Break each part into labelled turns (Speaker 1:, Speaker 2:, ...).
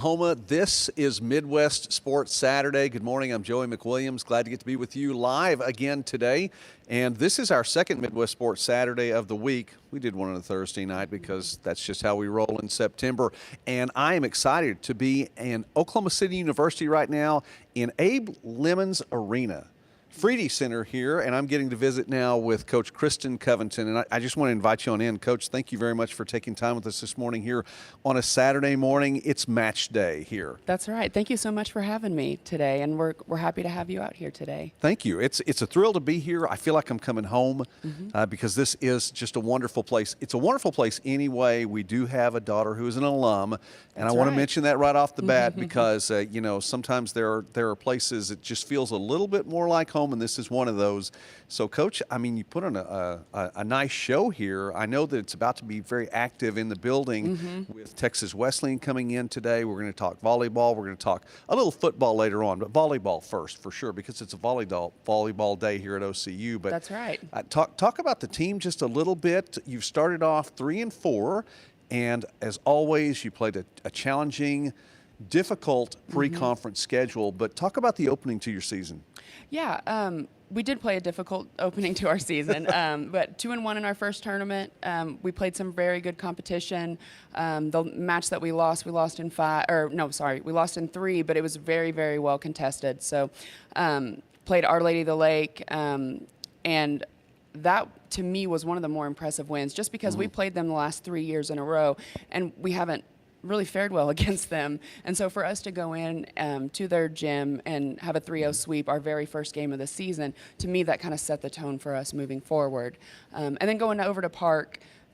Speaker 1: Oklahoma. This is Midwest Sports Saturday. Good morning. I'm Joey McWilliams. Glad to get to be with you live again today. And this is our second Midwest Sports Saturday of the week. We did one on a Thursday night because that's just how we roll in September. And I am excited to be in Oklahoma City University right now in Abe Lemons Arena. Freedy Center here, and I'm getting to visit now with Coach Kristen Coventon. And I just want to invite you on in. Coach, thank you very much for taking time with us this morning here on a Saturday morning. It's match day here.
Speaker 2: That's right. Thank you so much for having me today, and we're happy to have you out here today.
Speaker 1: Thank you. It's a thrill to be here. I feel like I'm coming home because this is just a wonderful place. It's a wonderful place anyway. We do have a daughter who is an alum, and I want to mention that right off the bat because, you know, sometimes there are places it just feels a little bit more like home, and this is one of those. So, Coach, I mean, you put on a nice show here. I know that it's about to be very active in the building with Texas Wesleyan coming in today. We're going to talk volleyball. We're going to talk a little football later on, but volleyball first for sure because it's a volleyball day here at OCU. But
Speaker 2: that's right.
Speaker 1: Talk about the team just a little bit. You've started off 3-4, and as always, you played a challenging, difficult pre-conference schedule. But talk about the opening to your season.
Speaker 2: Yeah, we did play a difficult opening to our season, but 2-1 in our first tournament. We played some very good competition. The match that we lost in 5, or no, sorry, we lost in 3, but it was very, very well contested. So played Our Lady of the Lake, and that to me was one of the more impressive wins just because we played them the last 3 years in a row, and we haven't really fared well against them. And so for us to go in to their gym and have a 3-0 sweep, our very first game of the season, to me that kind of set the tone for us moving forward. And then going over to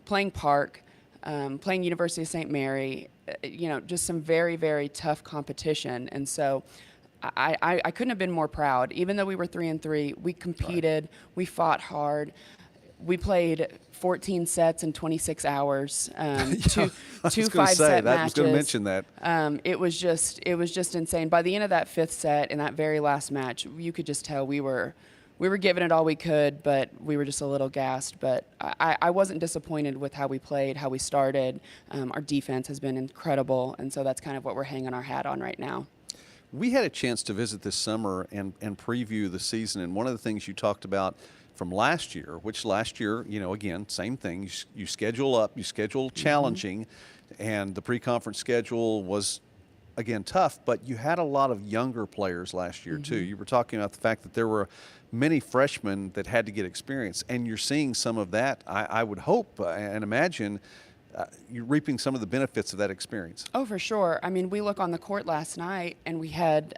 Speaker 2: playing University of St. Mary, you know, just some very, very tough competition. And so I couldn't have been more proud. Even though we were 3-3, we competed, we fought hard. We played 14 sets in 26 hours, two 5-set matches.
Speaker 1: I was going to mention that.
Speaker 2: It was just insane. By the end of that 5th set, in that very last match, you could just tell we were giving it all we could, but we were just a little gassed. But I wasn't disappointed with how we played, how we started. Our defense has been incredible, and so that's kind of what we're hanging our hat on right now.
Speaker 1: We had a chance to visit this summer and preview the season, and one of the things you talked about from last year, which last year, you know, again, same thing. You schedule up, you schedule challenging, and the pre-conference schedule was, again, tough, but you had a lot of younger players last year, too. You were talking about the fact that there were many freshmen that had to get experience, and you're seeing some of that, I would hope and imagine, you're reaping some of the benefits of that experience.
Speaker 2: Oh, for sure. I mean, we look on the court last night, and we had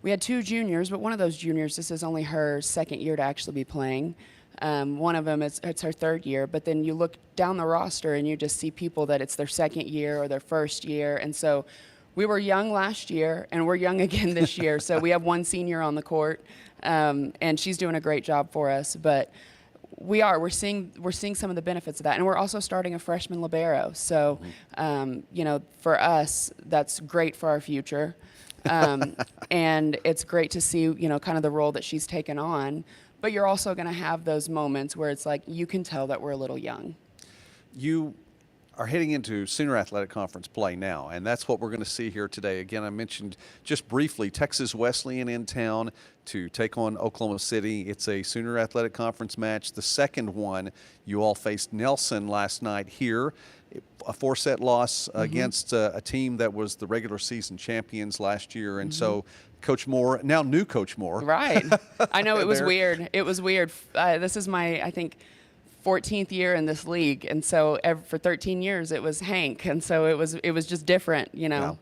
Speaker 2: 2 juniors, but one of those juniors, this is only her 2nd year to actually be playing. One of them, it's her 3rd year, but then you look down the roster and you just see people that it's their 2nd year or their 1st year. And so we were young last year, and we're young again this year. So we have one senior on the court, and she's doing a great job for us. But we're seeing some of the benefits of that, and we're also starting a freshman libero. So, you know, for us, that's great for our future. And it's great to see, you know, kind of the role that she's taken on, but you're also going to have those moments where it's like, you can tell that we're a little young.
Speaker 1: You are heading into Senior Athletic Conference play now, and that's what we're going to see here today. Again, I mentioned just briefly Texas Wesleyan in town to take on Oklahoma City. It's a Senior Athletic Conference match. The second one, you all faced Nelson last night here. A 4-set loss against a team that was the regular season champions last year. And so Coach Moore, now new Coach Moore.
Speaker 2: Right. I know it was weird. It was weird. This is my, I think, 14th year in this league. And so for 13 years, it was Hank. And so it was just different, you know.
Speaker 1: Yeah.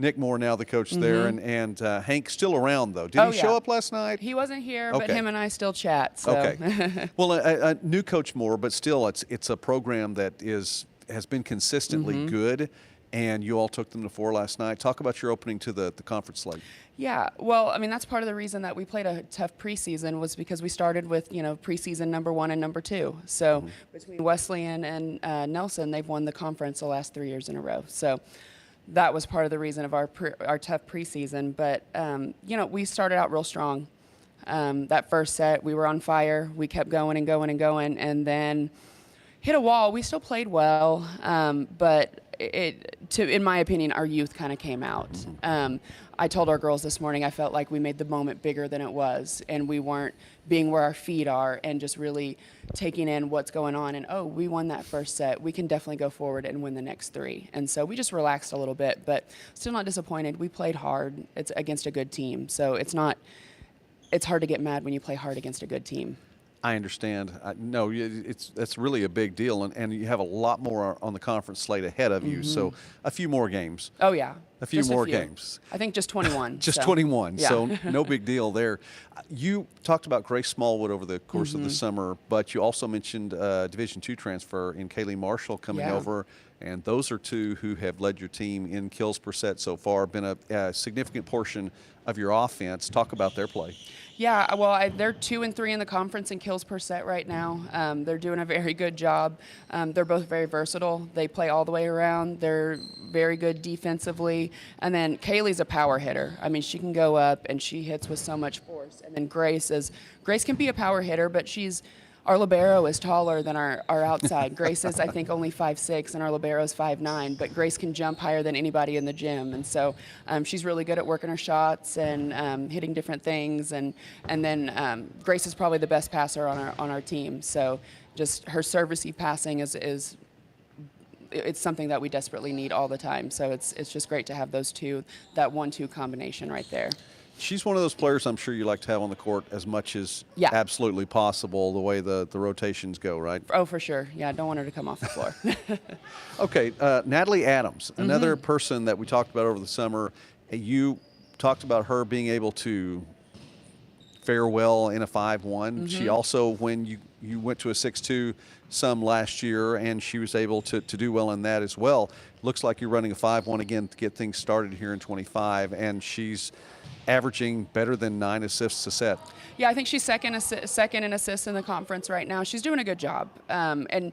Speaker 1: Nick Moore now the coach there, and Hank still around, though. Did he show up last night?
Speaker 2: He wasn't here, but him and I still chat. So.
Speaker 1: Okay. Well, a new Coach Moore, but still it's a program that has been consistently good, and you all took them to 4 last night. Talk about your opening to the conference slate.
Speaker 2: Yeah, well, I mean, that's part of the reason that we played a tough preseason was because we started with, you know, preseason number 1 and number 2. So between Wesleyan and Nelson, they've won the conference the last 3 years in a row. So that was part of the reason of our tough preseason. But, you know, we started out real strong. That first set, we were on fire. We kept going and going and going, and then hit a wall. We still played well, but in my opinion, our youth kind of came out. I told our girls this morning I felt like we made the moment bigger than it was, and we weren't being where our feet are and just really taking in what's going on. And, oh, we won that first set. We can definitely go forward and win the next 3. And so we just relaxed a little bit, but still not disappointed. We played hard. It's against a good team. So it's hard to get mad when you play hard against a good team.
Speaker 1: I understand. No, that's really a big deal, and you have a lot more on the conference slate ahead of you. So a few more games.
Speaker 2: Oh yeah,
Speaker 1: a few more games.
Speaker 2: I think just 21.
Speaker 1: Just
Speaker 2: so.
Speaker 1: 21.
Speaker 2: Yeah.
Speaker 1: So no big deal there. You talked about Grace Smallwood over the course of the summer, but you also mentioned Division II transfer in Kaylee Marshall coming over, and those are 2 who have led your team in kills per set so far. Been a significant portion of your offense. Talk about their play.
Speaker 2: Yeah, well, they're 2 and 3 in the conference in kills per set right now. They're doing a very good job. They're both very versatile. They play all the way around. They're very good defensively. And then Kaylee's a power hitter. I mean, she can go up and she hits with so much force. And then Grace can be a power hitter, but our libero is taller than our outside. Grace is, I think, only 5'6", and our libero is 5'9", but Grace can jump higher than anybody in the gym. And so she's really good at working her shots and hitting different things. And then Grace is probably the best passer on our team. So just her servicey passing is it's something that we desperately need all the time. So it's just great to have those 2, that 1-2 combination right there.
Speaker 1: She's one of those players I'm sure you like to have on the court as much as absolutely possible, the way the rotations go, right?
Speaker 2: Oh, for sure. Yeah, I don't want her to come off the floor.
Speaker 1: Okay, Natalie Adams, another person that we talked about over the summer. You talked about her being able to fare well in a 5-1. She also, when you went to a 6-2 some last year, and she was able to do well in that as well. Looks like you're running a 5-1 again to get things started here in 25, and she's averaging better than 9 assists a set.
Speaker 2: Yeah, I think she's second in assists in the conference right now. She's doing a good job. And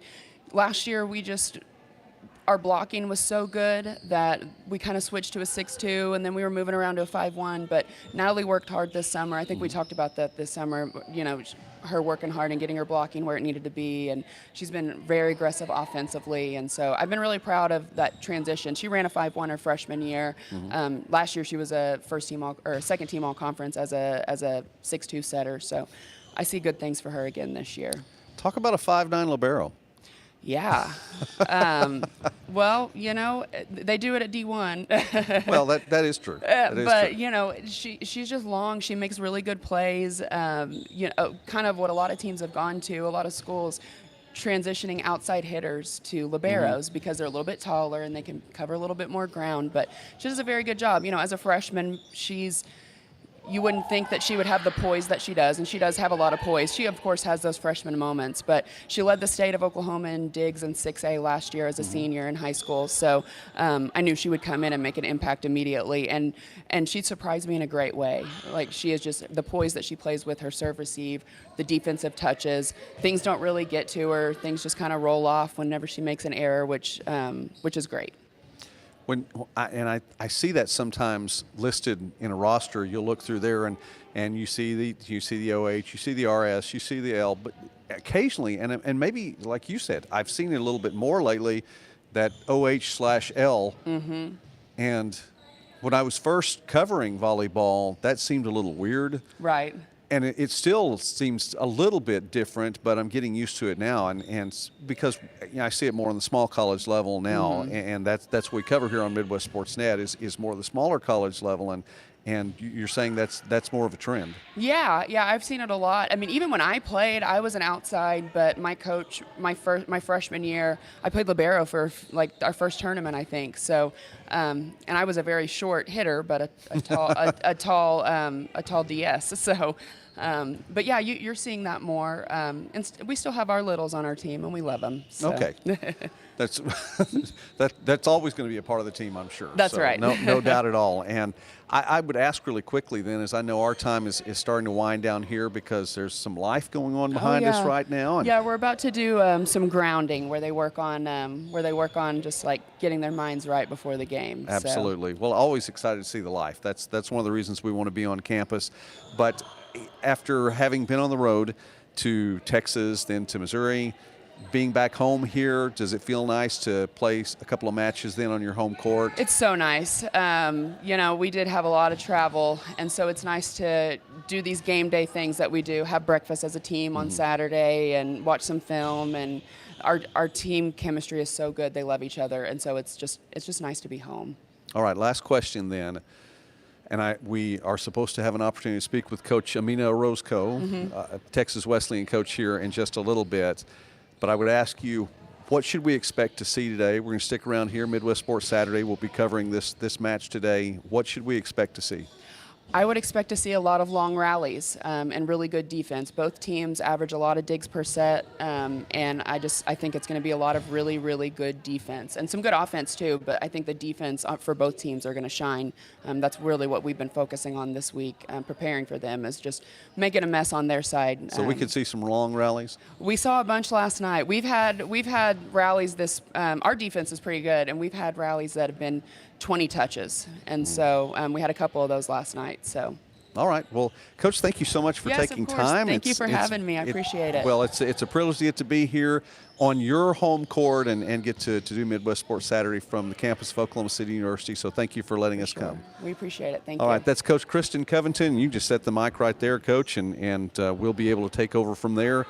Speaker 2: last year our blocking was so good that we kind of switched to a 6-2, and then we were moving around to a 5-1. But Natalie worked hard this summer. I think we talked about that this summer, her working hard and getting her blocking where it needed to be. And she's been very aggressive offensively. And so I've been really proud of that transition. She ran a 5-1 her freshman year. Last year she was a second team all conference as a 6-2 setter. So I see good things for her again this year.
Speaker 1: Talk about a 5'9" libero.
Speaker 2: Yeah. Well, they do it at D1.
Speaker 1: Well, that is true.
Speaker 2: But she's just long. She makes really good plays. Kind of what a lot of teams have gone to, a lot of schools transitioning outside hitters to liberos because they're a little bit taller and they can cover a little bit more ground. But she does a very good job. As a freshman, you wouldn't think that she would have the poise that she does, and she does have a lot of poise. She, of course, has those freshman moments, but she led the state of Oklahoma in digs in 6A last year as a senior in high school, so I knew she would come in and make an impact immediately, and she surprised me in a great way. Like, she is just the poise that she plays with, her serve receive, the defensive touches. Things don't really get to her. Things just kind of roll off whenever she makes an error, which is great.
Speaker 1: I see that sometimes listed in a roster. You'll look through there and you see the OH, you see the RS, you see the L, but occasionally, and maybe like you said, I've seen it a little bit more lately, that OH/L. And when I was first covering volleyball, that seemed a little weird.
Speaker 2: Right.
Speaker 1: And it still seems a little bit different, but I'm getting used to it now, and because I see it more on the small college level now, and that's what we cover here on Midwest Sports Net is more the smaller college level, and you're saying that's more of a trend. Yeah,
Speaker 2: I've seen it a lot. I mean, even when I played, I was an outside, but my coach, my freshman year, I played libero for like our first tournament, I think. So, and I was a very short hitter, but a tall DS. So. But yeah, you're seeing that more, and we still have our littles on our team, and we love them. So.
Speaker 1: Okay, that's always going to be a part of the team, I'm sure.
Speaker 2: That's right.
Speaker 1: No doubt at all. And I would ask really quickly then, as I know our time is starting to wind down here because there's some life going on behind us right now. And
Speaker 2: yeah, we're about to do some grounding where they work on just like getting their minds right before the game.
Speaker 1: Absolutely. So. Well, always excited to see the life. That's one of the reasons we want to be on campus. But after having been on the road to Texas, then to Missouri, being back home here, does it feel nice to play a couple of matches then on your home court?
Speaker 2: It's so nice. You know, we did have a lot of travel, and so it's nice to do these game day things that we do, have breakfast as a team on Saturday and watch some film, and our team chemistry is so good. They love each other, and so it's just nice to be home.
Speaker 1: All right, last question then. And we are supposed to have an opportunity to speak with Coach Amina Orozco, Texas Wesleyan coach, here in just a little bit. But I would ask you, what should we expect to see today? We're going to stick around here, Midwest Sports Saturday. We'll be covering this match today. What should we expect to see?
Speaker 2: I would expect to see a lot of long rallies and really good defense. Both teams average a lot of digs per set, and I think it's going to be a lot of really, really good defense and some good offense too. But I think the defense for both teams are going to shine. That's really what we've been focusing on this week, preparing for them, is just making a mess on their side.
Speaker 1: So we could see some long rallies.
Speaker 2: We saw a bunch last night. We've had rallies this. Our defense is pretty good, and we've had rallies that have been 20 touches, and so we had a couple of those last night. So,
Speaker 1: all right. Well, Coach, thank you so much for taking time.
Speaker 2: Thank you for having me. I appreciate it.
Speaker 1: Well, it's a privilege to get to be here on your home court and get to do Midwest Sports Saturday from the campus of Oklahoma City University. So thank you for letting us come.
Speaker 2: We appreciate it. Thank you.
Speaker 1: All right, that's Coach Kristen Coventon. You just set the mic right there, Coach, and we'll be able to take over from there.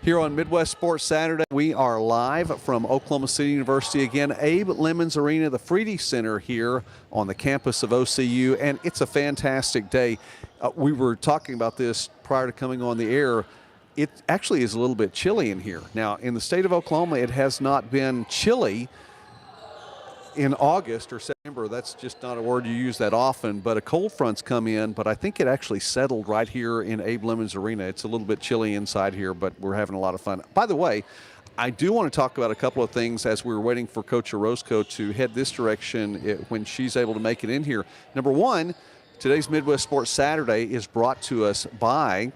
Speaker 1: Here on Midwest Sports Saturday, we are live from Oklahoma City University again, Abe Lemons Arena, the Freedy Center here on the campus of OCU, and it's a fantastic day. We were talking about this prior to coming on the air. It actually is a little bit chilly in here. Now, in the state of Oklahoma, it has not been chilly in August or September. That's just not a word you use that often, but a cold front's come in, but I think it actually settled right here in Abe Lemons Arena. It's a little bit chilly inside here, but we're having a lot of fun. By the way, I do want to talk about a couple of things as we were waiting for Coach Orozco to head this direction when she's able to make it in here. Number one, today's Midwest Sports Saturday is brought to us by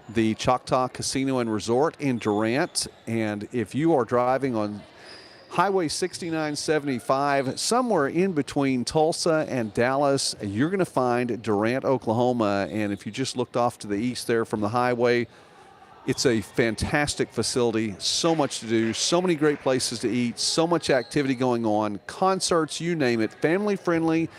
Speaker 1: the Choctaw Casino and Resort in Durant, and if you are driving on Highway 6975, somewhere in between Tulsa and Dallas, you're going to find Durant, Oklahoma. And if you just looked off to the east there from the highway, it's a fantastic facility, so much to do, so many great places to eat, so much activity going on, concerts, you name it, family-friendly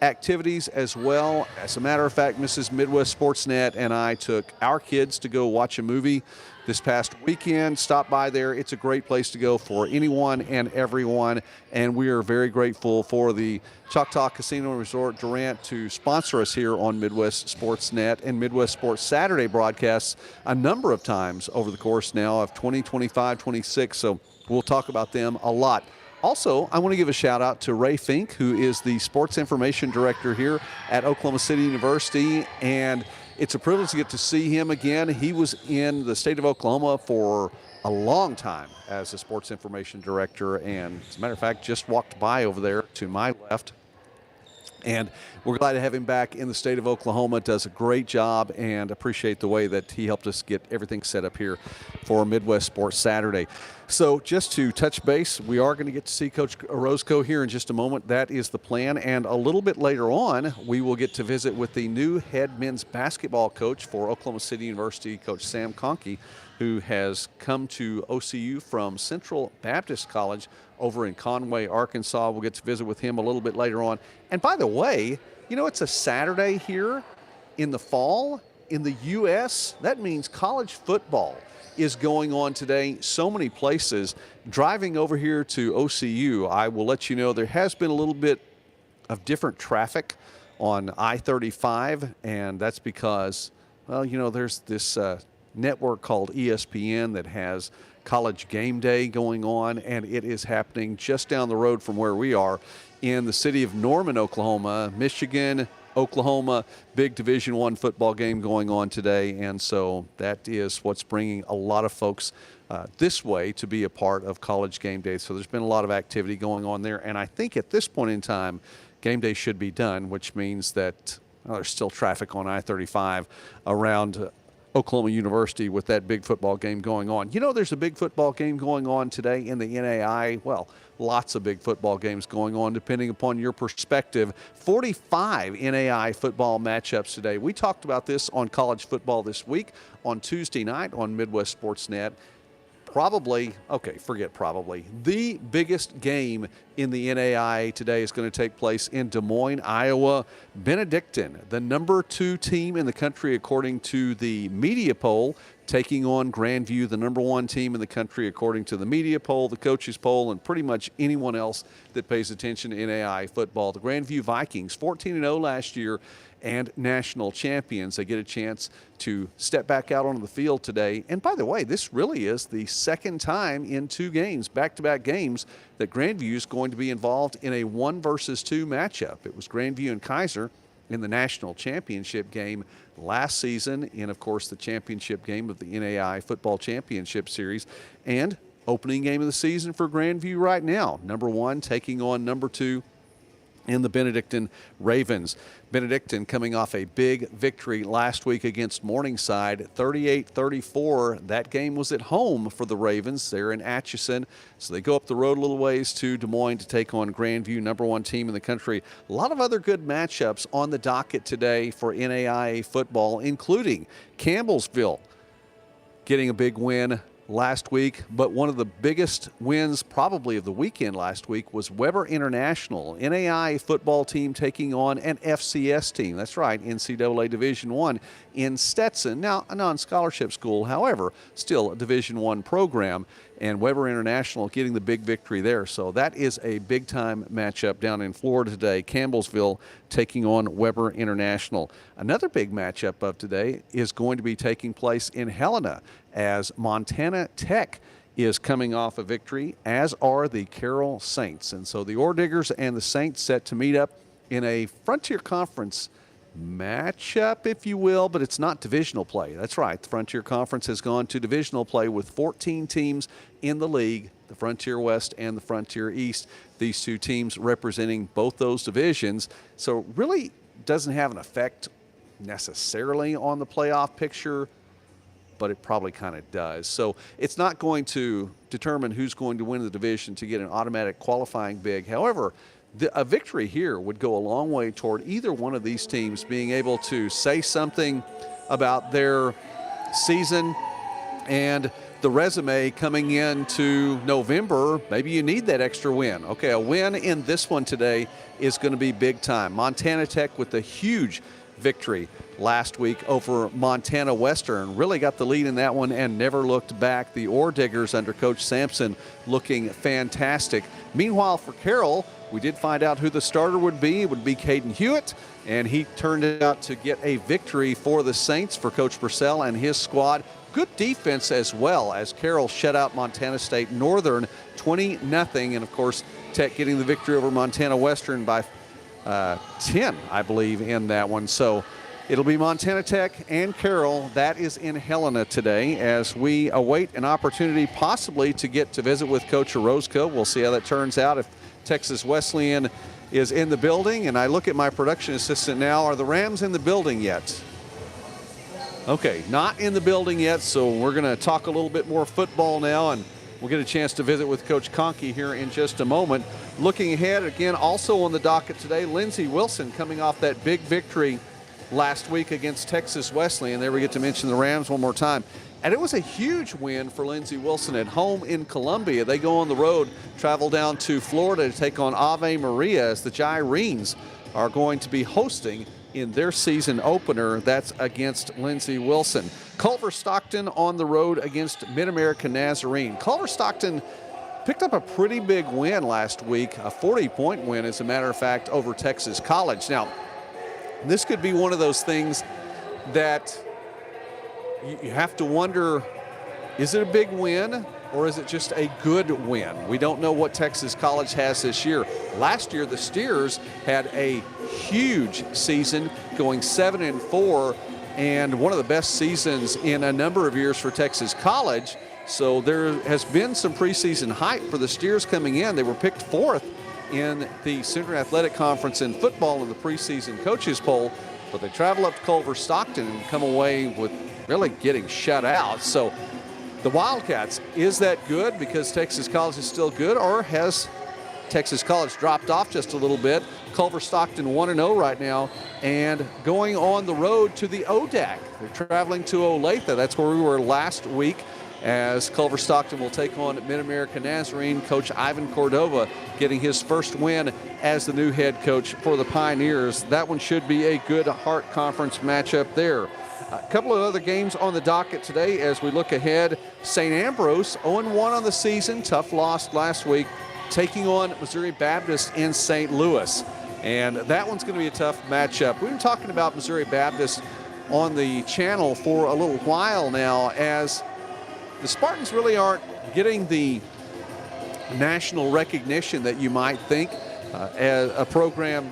Speaker 1: activities as well. As a matter of fact, Mrs. Midwest Sportsnet and I took our kids to go watch a movie this past weekend. Stop by there. It's a great place to go for anyone and everyone, and we are very grateful for the Choctaw Casino Resort-Durant to sponsor us here on Midwest Sportsnet and Midwest Sports Saturday broadcasts a number of times over the course now of 2025, 26, so we'll talk about them a lot. Also, I want to give a shout out to Ray Fink, who is the Sports Information Director here at Oklahoma City University, and it's a privilege to get to see him again. He was in the state of Oklahoma for a long time as a Sports Information Director, and as a matter of fact, just walked by over there to my left. And we're glad to have him back in the state of Oklahoma. Does a great job, and appreciate the way that he helped us get everything set up here for Midwest Sports Saturday. So just to touch base, we are going to get to see Coach Orozco here in just a moment. That is the plan. And a little bit later on, we will get to visit with the new head men's basketball coach for Oklahoma City University, Coach Sam Conkey, who has come to OCU from Central Baptist College over in Conway, Arkansas. We'll get to visit with him a little bit later on. And by the way, you know, it's a Saturday here in the fall in the U.S. That means college football is going on today so many places. Driving over here to OCU, I will let you know there has been a little bit of different traffic on I-35, and that's because, well, you know, there's this network called ESPN that has College Game Day going on, and it is happening just down the road from where we are in the city of Norman, Oklahoma. Michigan, Oklahoma, big Division I football game going on today, and so that is what's bringing a lot of folks this way to be a part of College Game Day. So there's been a lot of activity going on there, and I think at this point in time, Game Day should be done, which means that there's still traffic on I-35 around Oklahoma University with that big football game going on. You know, there's a big football game going on today in the NAIA. Well, lots of big football games going on depending upon your perspective. 45 NAIA football matchups today. We talked about this on college football this week on Tuesday night on Midwest Sportsnet. the biggest game in the NAIA today is going to take place in Des Moines, Iowa. Benedictine, the number 2 team in the country according to the media poll, taking on Grandview, the number 1 team in the country according to the media poll, the coaches poll, and pretty much anyone else that pays attention to NAIA football. The Grandview Vikings, 14-0 last year, and national champions. They get a chance to step back out onto the field today. And by the way, this really is the second time in 2 games, back-to-back games, that Grandview is going to be involved in a 1-versus-2 matchup. It was Grandview and Kaiser in the national championship game last season, and of course the championship game of the NAIA Football Championship Series, and opening game of the season for Grandview right now. Number 1 taking on number 2 in the Benedictine Ravens. Benedictine coming off a big victory last week against Morningside, 38-34. That game was at home for the Ravens. They're in Atchison, so they go up the road a little ways to Des Moines to take on Grandview, number 1 team in the country. A lot of other good matchups on the docket today for NAIA football, including Campbellsville getting a big win last week, but one of the biggest wins probably of the weekend last week was Weber International, NAIA football team taking on an FCS team. That's right, NCAA Division I in Stetson. Now, a non-scholarship school, however, still a Division I program, and Weber International getting the big victory there. So that is a big-time matchup down in Florida today. Campbellsville taking on Weber International. Another big matchup of today is going to be taking place in Helena, as Montana Tech is coming off a victory, as are the Carroll Saints. And so the Ore Diggers and the Saints set to meet up in a Frontier Conference matchup, if you will, but it's not divisional play. That's right. The Frontier Conference has gone to divisional play with 14 teams in the league, the Frontier West and the Frontier East. These 2 teams representing both those divisions. So really doesn't have an effect necessarily on the playoff picture, but it probably kind of does. So it's not going to determine who's going to win the division to get an automatic qualifying bid. However, a victory here would go a long way toward either one of these teams being able to say something about their season and the resume coming into November. Maybe you need that extra win. Okay, a win in this one today is going to be big time. Montana Tech with a huge victory last week over Montana Western. Really got the lead in that one and never looked back. The Ore Diggers under Coach Sampson looking fantastic. Meanwhile, for Carroll, we did find out who the starter would be. It would be Caden Hewitt, and he turned out to get a victory for the Saints, for Coach Purcell and his squad. Good defense as well, as Carroll shut out Montana State Northern 20-0, and of course Tech getting the victory over Montana Western by 10, I believe, in that one. So it'll be Montana Tech and Carroll. That is in Helena today, as we await an opportunity possibly to get to visit with Coach Orozco. We'll see how that turns out if Texas Wesleyan is in the building. And I look at my production assistant now. Are the Rams in the building yet? Okay, not in the building yet, so we're going to talk a little bit more football now, and we'll get a chance to visit with Coach Conkey here in just a moment. Looking ahead, again, also on the docket today, Lindsey Wilson coming off that big victory last week against Texas Wesleyan. There we get to mention the Rams one more time. And it was a huge win for Lindsey Wilson at home in Columbia. They go on the road, travel down to Florida to take on Ave Maria, as the Gyrenes are going to be hosting in their season opener. That's against Lindsey Wilson. Culver Stockton on the road against Mid-America Nazarene. Culver Stockton picked up a pretty big win last week, a 40-point win, as a matter of fact, over Texas College. Now, this could be one of those things that you have to wonder, is it a big win or is it just a good win? We don't know what Texas College has this year. Last year, the Steers had a huge season, going 7-4, and one of the best seasons in a number of years for Texas College. So there has been some preseason hype for the Steers coming in. They were picked 4th in the Central Athletic Conference in football in the preseason coaches poll, but they travel up to Culver Stockton and come away with really getting shut out. So the Wildcats, is that good because Texas College is still good, or has Texas College dropped off just a little bit? Culver Stockton 1-0 right now, and going on the road to the ODAC. They're traveling to Olathe. That's where we were last week. as Culver Stockton will take on Mid-America Nazarene. Coach Ivan Cordova getting his first win as the new head coach for the Pioneers. That one should be a good Heart Conference matchup there. A couple of other games on the docket today as we look ahead. St. Ambrose 0-1 on the season, tough loss last week, taking on Missouri Baptist in St. Louis. And that one's going to be a tough matchup. We've been talking about Missouri Baptist on the channel for a little while now, as the Spartans really aren't getting the national recognition that you might think as a program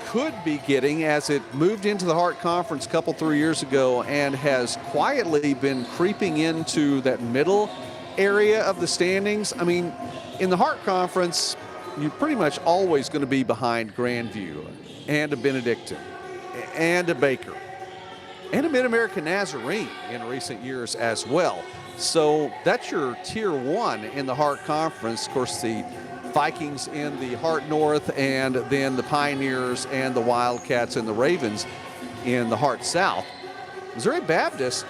Speaker 1: could be getting, as it moved into the Heart Conference a couple, 3 years ago and has quietly been creeping into that middle area of the standings. I mean, in the Heart Conference, you're pretty much always going to be behind Grandview and a Benedictine and a Baker and a Mid-America Nazarene in recent years as well. So that's your tier one in the Heart Conference. Of course, the Vikings in the Heart North, and then the Pioneers and the Wildcats and the Ravens in the Heart South. Missouri Baptist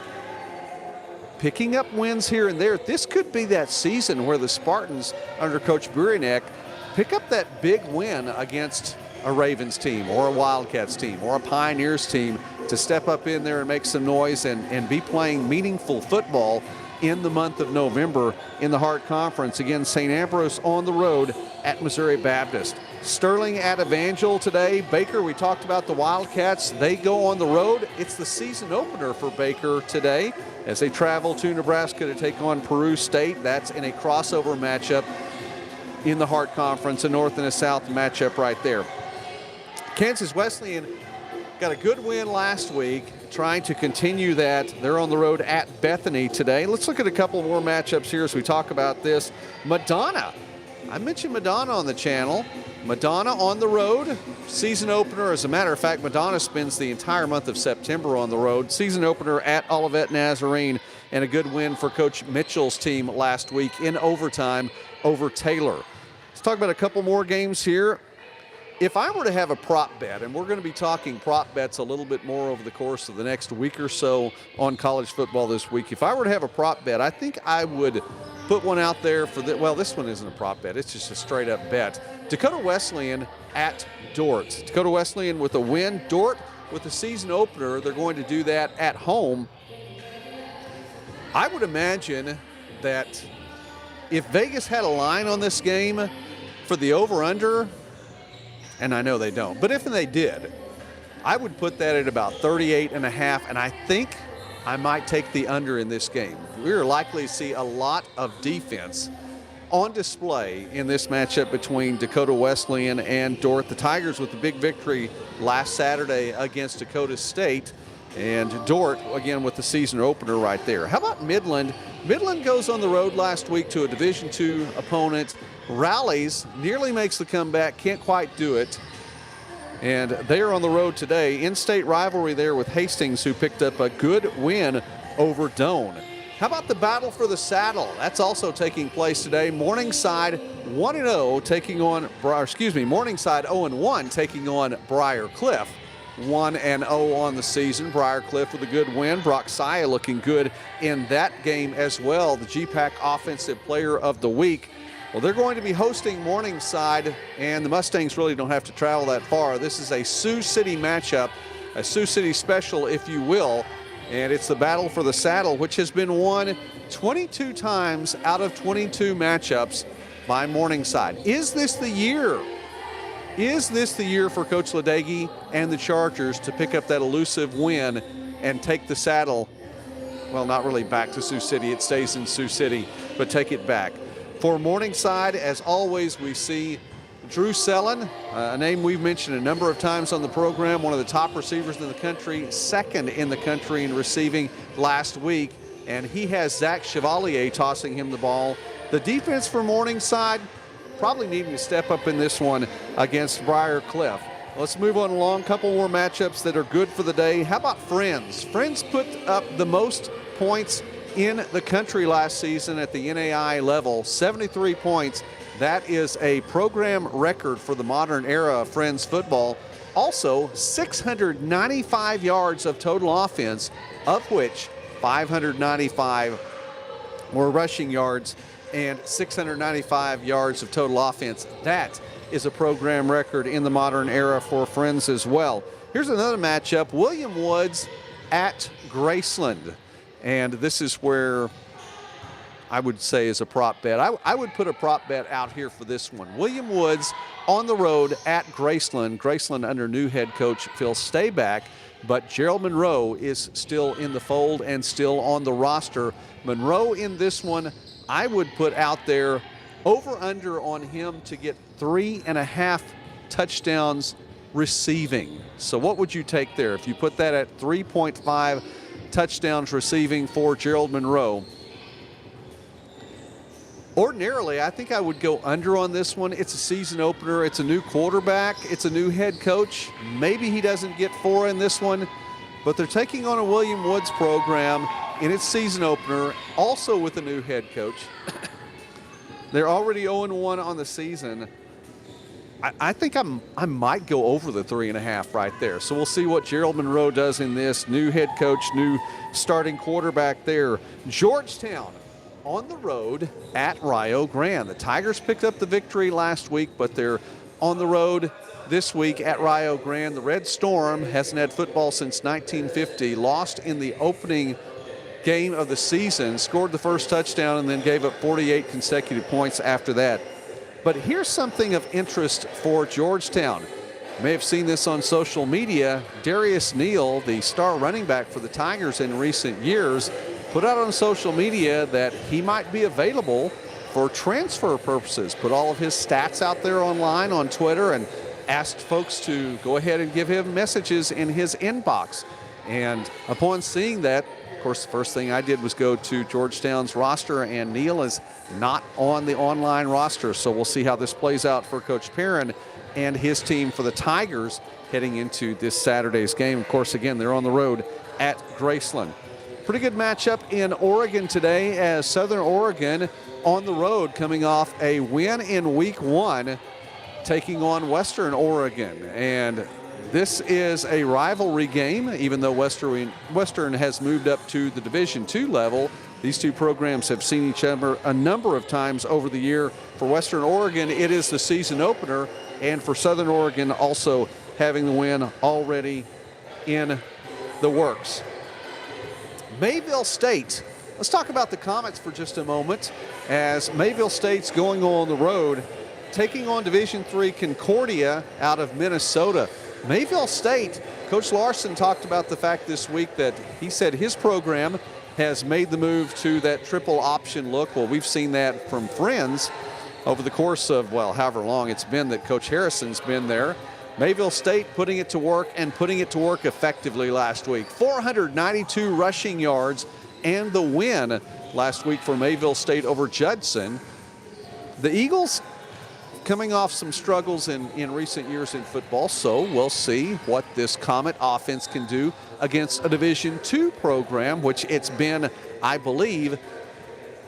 Speaker 1: picking up wins here and there. This could be that season where the Spartans under Coach Burinek pick up that big win against a Ravens team or a Wildcats team or a Pioneers team to step up in there and make some noise and be playing meaningful football in the month of November in the Heart Conference. Again, St. Ambrose on the road at Missouri Baptist. Sterling at Evangel today. Baker, we talked about the Wildcats. They go on the road. It's the season opener for Baker today as they travel to Nebraska to take on Peru State. That's in a crossover matchup in the Heart Conference, a North and a South matchup right there. Kansas Wesleyan got a good win last week, trying to continue that. They're on the road at Bethany today. Let's look at a couple more matchups here as we talk about this. Madonna. I mentioned Madonna on the channel. Madonna on the road, season opener. As a matter of fact, Madonna spends the entire month of September on the road. Season opener at Olivet Nazarene, and a good win for Coach Mitchell's team last week in overtime over Taylor. Let's talk about a couple more games here. If I were to have a prop bet, and we're going to be talking prop bets a little bit more over the course of the next week or so on college football this week, if I were to have a prop bet, I think I would put one out there for well, this one isn't a prop bet, it's just a straight up bet. Dakota Wesleyan at Dordt. Dakota Wesleyan with a win. Dordt with the season opener, they're going to do that at home. I would imagine that if Vegas had a line on this game for the over-under, and I know they don't, but if they did, I would put that at about 38.5, and I think I might take the under in this game. We're likely to see a lot of defense on display in this matchup between Dakota Wesleyan and Dordt. The Tigers with the big victory last Saturday against Dakota State, and Dordt again with the season opener right there. How about Midland? Midland goes on the road last week to a Division II opponent, rallies, nearly makes the comeback, can't quite do it. And they are on the road today. In-state rivalry there with Hastings, who picked up a good win over Doane. How about the battle for the saddle? That's also taking place today. Morningside 1-0 taking on, Morningside 0-1 taking on Briar Cliff. 1-0 on the season. Briar Cliff with a good win. Brock Saya looking good in that game as well. The GPAC Offensive Player of the Week. Well, they're going to be hosting Morningside, and the Mustangs really don't have to travel that far. This is a Sioux City matchup, a Sioux City special, if you will, and it's the battle for the saddle, which has been won 22 times out of 22 matchups by Morningside. Is this the year? Is this the year for Coach Ledecky and the Chargers to pick up that elusive win and take the saddle, well, not really back to Sioux City, it stays in Sioux City, but take it back? For Morningside, as always, we see Drew Sellen, a name we've mentioned a number of times on the program, one of the top receivers in the country, second in the country in receiving last week, and he has Zach Chevalier tossing him the ball. The defense for Morningside probably needing to step up in this one against Briar Cliff. Let's move on along. Couple more matchups that are good for the day. How about Friends? Friends put up the most points in the country last season at the NAIA level, 73 points. That is a program record for the modern era of Friends football. Also, 695 yards of total offense, of which 595 more rushing yards, and 695 yards of total offense. That is a program record in the modern era for Friends as well. Here's another matchup, William Woods at Graceland. And this is where I would say is a prop bet. I would put a prop bet out here for this one. William Woods on the road at Graceland. Graceland under new head coach Phil Stayback, but Gerald Monroe is still in the fold and still on the roster. Monroe in this one, I would put out there over-under on him to get 3.5 touchdowns receiving. So what would you take there? If you put that at 3.5 touchdowns receiving for Gerald Monroe. Ordinarily, I think I would go under on this one. It's a season opener. It's a new quarterback. It's a new head coach. Maybe he doesn't get 4 in this one, but they're taking on a William Woods program in its season opener, also with a new head coach. They're already 0-1 on the season. I think I might go over the 3.5 right there. So we'll see what Gerald Monroe does in this. New head coach, new starting quarterback there. Georgetown on the road at Rio Grande. The Tigers picked up the victory last week, but they're on the road this week at Rio Grande. The Red Storm hasn't had football since 1950, lost in the opening game of the season, scored the first touchdown, and then gave up 48 consecutive points after that. But here's something of interest for Georgetown. You may have seen this on social media. Darius Neal, the star running back for the Tigers in recent years, put out on social media that he might be available for transfer purposes. Put all of his stats out there online on Twitter and asked folks to go ahead and give him messages in his inbox. And upon seeing that, of course, the first thing I did was go to Georgetown's roster, and Neal is not on the online roster. So we'll see how this plays out for Coach Perrin and his team for the Tigers heading into this Saturday's game. Of course, again, they're on the road at Graceland. Pretty good matchup in Oregon today, as Southern Oregon on the road coming off a win in week 1, taking on Western Oregon. And this is a rivalry game, even though Western has moved up to the Division II level. These two programs have seen each other a number of times over the year. For Western Oregon, it is the season opener, and for Southern Oregon also having the win already in the works. Mayville State, let's talk about the Comets for just a moment, as Mayville State's going on the road, taking on Division III Concordia out of Minnesota. Mayville State, Coach Larson talked about the fact this week that he said his program has made the move to that triple option look. Well, we've seen that from Friends over the course of, well, however long it's been that Coach Harrison's been there. Mayville State putting it to work, and putting it to work effectively last week. 492 rushing yards and the win last week for Mayville State over Judson. The Eagles coming off some struggles in recent years in football, so we'll see what this Comet offense can do against a Division II program, which it's been, I believe,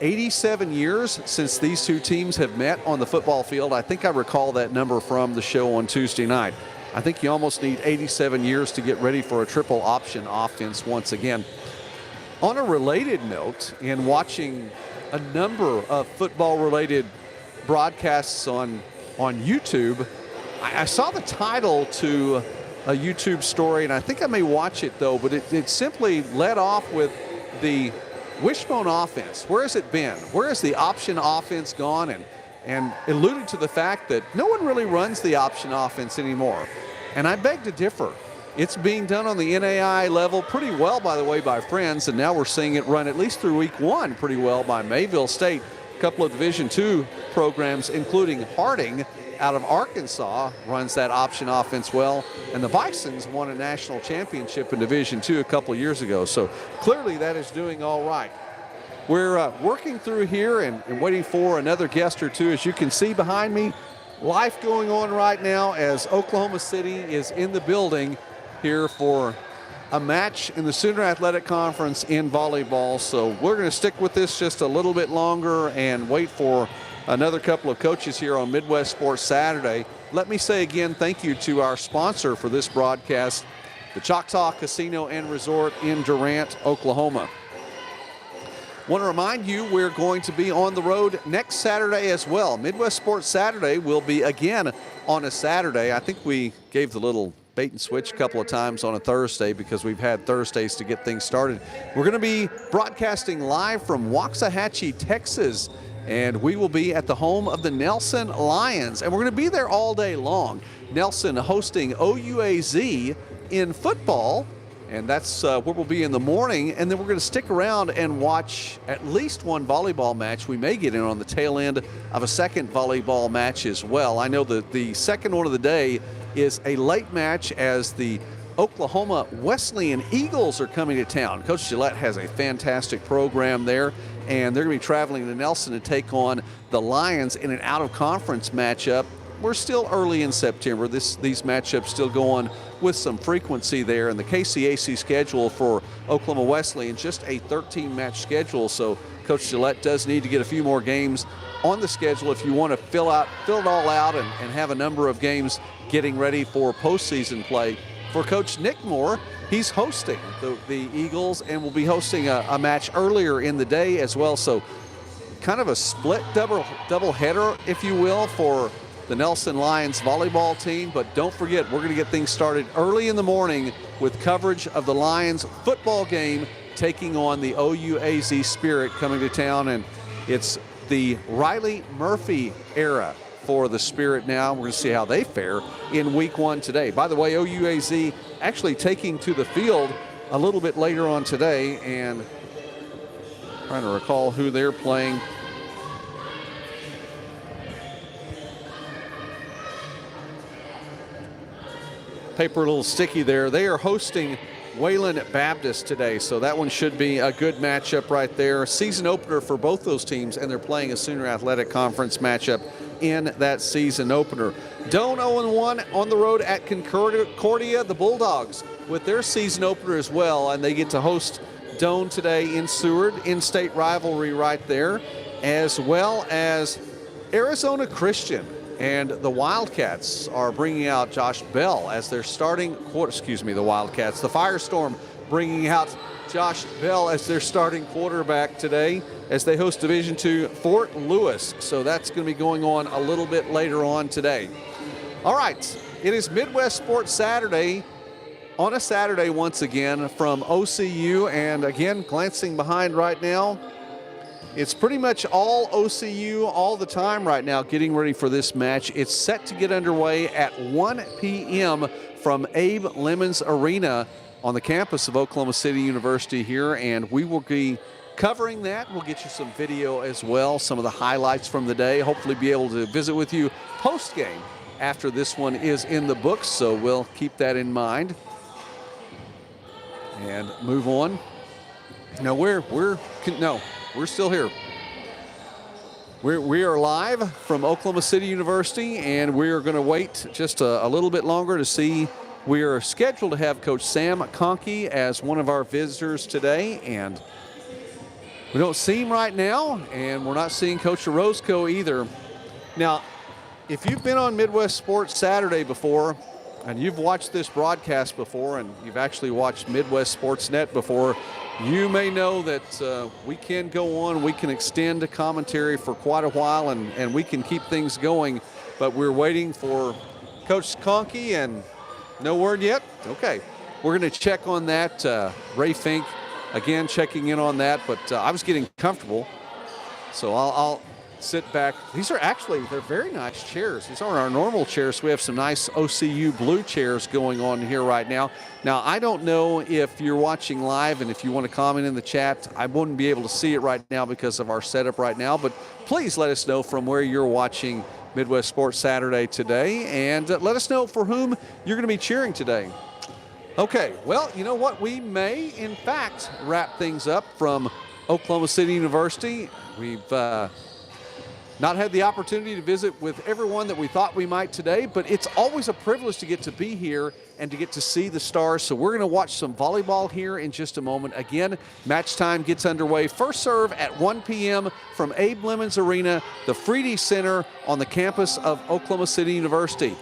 Speaker 1: 87 years since these two teams have met on the football field. I think I recall that number from the show on Tuesday night. I think you almost need 87 years to get ready for a triple option offense once again. On a related note, in watching a number of football-related broadcasts on YouTube, I saw the title to a YouTube story, and I think I may watch it though, but it simply led off with the wishbone offense. Where has it been? Where has the option offense gone? And alluded to the fact that no one really runs the option offense anymore. And I beg to differ. It's being done on the NAIA level pretty well, by the way, by Friends, and now we're seeing it run at least through week 1 pretty well by Mayville State. A couple of Division II programs, including Harding out of Arkansas, runs that option offense well. And the Bisons won a national championship in Division II a couple of years ago. So clearly that is doing all right. We're working through here and waiting for another guest or two. As you can see behind me, life going on right now as Oklahoma City is in the building here for a match in the Sooner Athletic Conference in volleyball. So we're going to stick with this just a little bit longer and wait for another couple of coaches here on Midwest Sports Saturday. Let me say again, thank you to our sponsor for this broadcast, the Choctaw Casino and Resort in Durant, Oklahoma. Want to remind you we're going to be on the road next Saturday as well. Midwest Sports Saturday will be again on a Saturday. I think we gave the little bait and switch a couple of times on a Thursday because we've had Thursdays to get things started. We're going to be broadcasting live from Waxahachie, Texas, and we will be at the home of the Nelson Lions, and we're going to be there all day long. Nelson hosting OUAZ in football, and that's where we'll be in the morning, and then we're going to stick around and watch at least one volleyball match. We may get in on the tail end of a second volleyball match as well. I know that the second one of the day is a late match as the Oklahoma Wesleyan Eagles are coming to town. Coach Gillette has a fantastic program there, and they're going to be traveling to Nelson to take on the Lions in an out-of-conference matchup. We're still early in September. These matchups still go on with some frequency there, and the KCAC schedule for Oklahoma Wesleyan, just a 13-match schedule, so Coach Gillette does need to get a few more games on the schedule if you want to fill it all out and have a number of games getting ready for postseason play. For Coach Nick Moore, he's hosting the Eagles and will be hosting a match earlier in the day as well, so kind of a split double header, if you will, for the Nelson Lions volleyball team. But don't forget, we're going to get things started early in the morning with coverage of the Lions football game taking on the OUAZ Spirit coming to town, and it's the Riley Murphy era for the Spirit now. We're going to see how they fare in week one today. By the way, OUAZ actually taking to the field a little bit later on today, and trying to recall who they're playing. Paper a little sticky there. They are hosting Wayland Baptist today, so that one should be a good matchup right there. Season opener for both those teams, and they're playing a Sooner Athletic Conference matchup in that season opener. Doane 0-1 on the road at Concordia. The Bulldogs with their season opener as well, and they get to host Doane today in Seward. In-state rivalry right there, as well as Arizona Christian. And the Wildcats are bringing out Josh Bell as their starting the Wildcats. The Firestorm bringing out Josh Bell as their starting quarterback today as they host Division II Fort Lewis. So that's going to be going on a little bit later on today. All right, it is Midwest Sports Saturday on a Saturday once again from OCU. And again, glancing behind right now, it's pretty much all OCU all the time right now getting ready for this match. It's set to get underway at 1 p.m. from Abe Lemons Arena on the campus of Oklahoma City University here, and we will be covering that. We'll get you some video as well, some of the highlights from the day. Hopefully be able to visit with you post-game after this one is in the books, so we'll keep that in mind and move on. Now we're still here. We are live from Oklahoma City University, and we are going to wait just a little bit longer to see. We are scheduled to have Coach Sam Conkey as one of our visitors today, and we don't see him right now, and we're not seeing Coach Orozco either. Now, if you've been on Midwest Sports Saturday before, and you've watched this broadcast before, and you've actually watched Midwest Sports Net before, you may know that we can go on, we can extend the commentary for quite a while, and we can keep things going, but we're waiting for Coach Conkey, and no word yet? Okay. We're going to check on that. Ray Fink, again, checking in on that, but I was getting comfortable, so I'll sit back. They're very nice chairs. These aren't our normal chairs. We have some nice OCU blue chairs going on here right now. Now, I don't know if you're watching live and if you want to comment in the chat. I wouldn't be able to see it right now because of our setup right now, but please let us know from where you're watching Midwest Sports Saturday today, and let us know for whom you're going to be cheering today. Okay, well, you know what? We may, in fact, wrap things up from Oklahoma City University. We've not had the opportunity to visit with everyone that we thought we might today, but it's always a privilege to get to be here and to get to see the Stars. So we're going to watch some volleyball here in just a moment. Again, match time gets underway. First serve at 1 p.m. from Abe Lemons Arena, the Freedy Center on the campus of Oklahoma City University.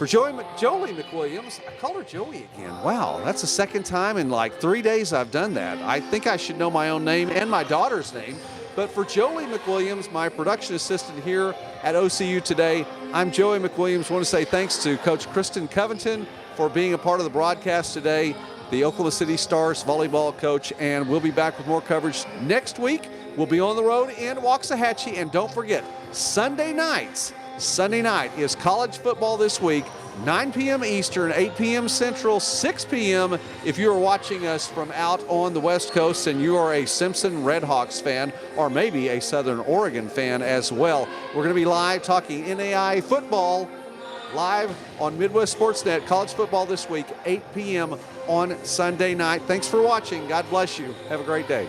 Speaker 1: For Jolie McWilliams, I call her Joey again. Wow, that's the second time in like 3 days I've done that. I think I should know my own name and my daughter's name. But for Jolie McWilliams, my production assistant here at OCU today, I'm Joey McWilliams. I want to say thanks to Coach Kristen Coventon for being a part of the broadcast today, the Oklahoma City Stars volleyball coach, and we'll be back with more coverage next week. We'll be on the road in Waxahachie, and don't forget, Sunday night is college football this week, 9 p.m. Eastern, 8 p.m. Central, 6 p.m. if you are watching us from out on the West Coast and you are a Simpson Redhawks fan or maybe a Southern Oregon fan as well. We're going to be live talking NAIA football live on Midwest Sportsnet, college football this week, 8 p.m. on Sunday night. Thanks for watching. God bless you. Have a great day.